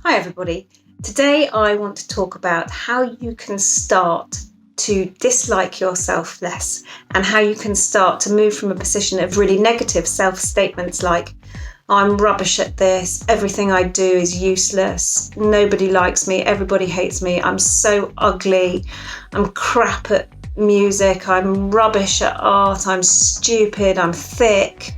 Hi everybody. Today I want to talk about how you can start to dislike yourself less and how you can start to move from a position of really negative self-statements like I'm rubbish at this, everything I do is useless, nobody likes me, everybody hates me, I'm so ugly, I'm crap at music, I'm rubbish at art, I'm stupid, I'm thick,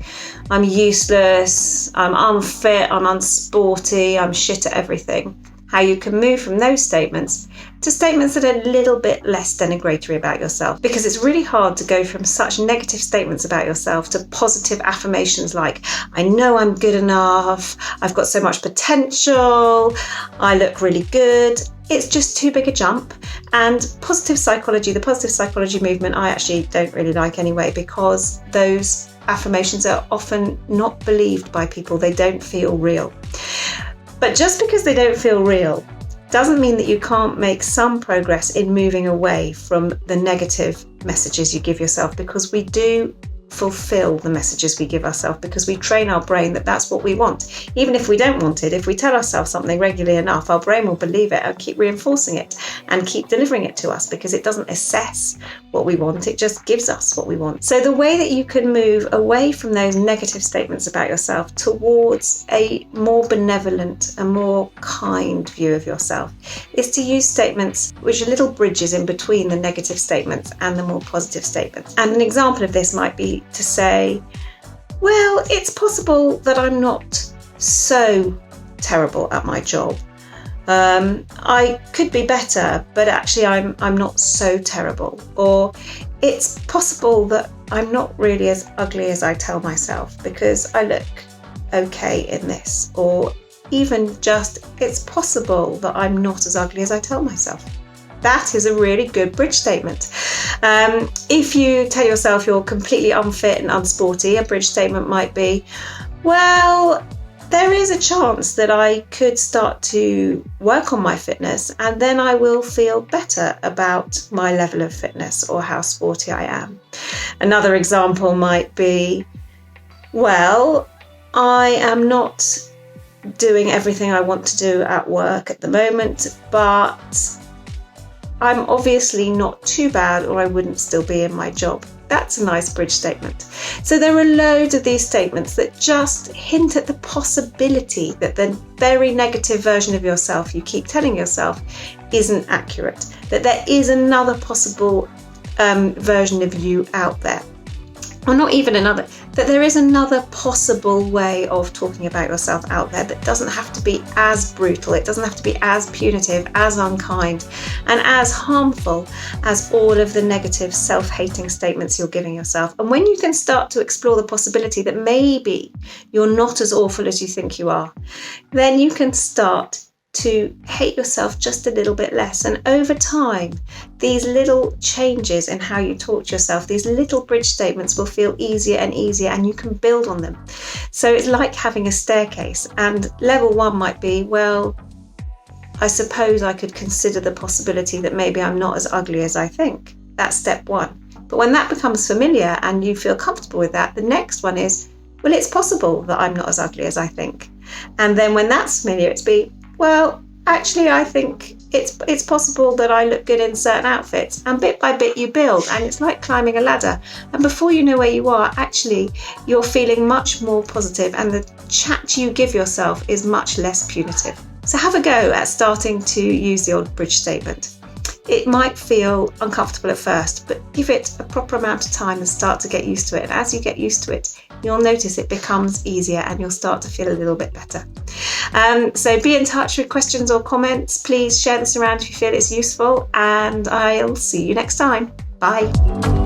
I'm useless, I'm unfit, I'm unsporty, I'm shit at everything. How you can move from those statements to statements that are a little bit less denigratory about yourself, because it's really hard to go from such negative statements about yourself to positive affirmations like, I know I'm good enough, I've got so much potential, I look really good. It's just too big a jump. And the positive psychology movement, I actually don't really like anyway, because those affirmations are often not believed by people. They don't feel real. But just because they don't feel real doesn't mean that you can't make some progress in moving away from the negative messages you give yourself, because we do fulfill the messages we give ourselves, because we train our brain that that's what we want. Even if we don't want it, if we tell ourselves something regularly enough, our brain will believe it and keep reinforcing it and keep delivering it to us, because it doesn't assess what we want, it just gives us what we want. So the way that you can move away from those negative statements about yourself towards a more benevolent, a more kind view of yourself is to use statements which are little bridges in between the negative statements and the more positive statements. And an example of this might be to say, well, it's possible that I'm not so terrible at my job. I could be better, but actually I'm not so terrible. Or it's possible that I'm not really as ugly as I tell myself, because I look okay in this. Or even just, it's possible that I'm not as ugly as I tell myself. That is a really good bridge statement. If you tell yourself you're completely unfit and unsporty, a bridge statement might be, well, there is a chance that I could start to work on my fitness and then I will feel better about my level of fitness or how sporty I am. Another example might be, well, I am not doing everything I want to do at work at the moment, but I'm obviously not too bad or I wouldn't still be in my job. That's a nice bridge statement. So there are loads of these statements that just hint at the possibility that the very negative version of yourself you keep telling yourself isn't accurate, that there is another possible version of you out there. Or not even another, that there is another possible way of talking about yourself out there that doesn't have to be as brutal, it doesn't have to be as punitive, as unkind, and as harmful as all of the negative self-hating statements you're giving yourself. And when you can start to explore the possibility that maybe you're not as awful as you think you are, then you can start to hate yourself just a little bit less. And over time, these little changes in how you talk to yourself, these little bridge statements will feel easier and easier, and you can build on them. So it's like having a staircase, and level one might be, well, I suppose I could consider the possibility that maybe I'm not as ugly as I think. That's step one. But when that becomes familiar and you feel comfortable with that, the next one is, well, it's possible that I'm not as ugly as I think. And then when that's familiar, it's be, well, actually, I think it's possible that I look good in certain outfits. And bit by bit, you build. And it's like climbing a ladder. And before you know where you are, actually, you're feeling much more positive. And the chat you give yourself is much less punitive. So have a go at starting to use the old bridge statement. It might feel uncomfortable at first, but give it a proper amount of time and start to get used to it. And as you get used to it, you'll notice it becomes easier and you'll start to feel a little bit better. So be in touch with questions or comments. Please share this around if you feel it's useful, and I'll see you next time. Bye.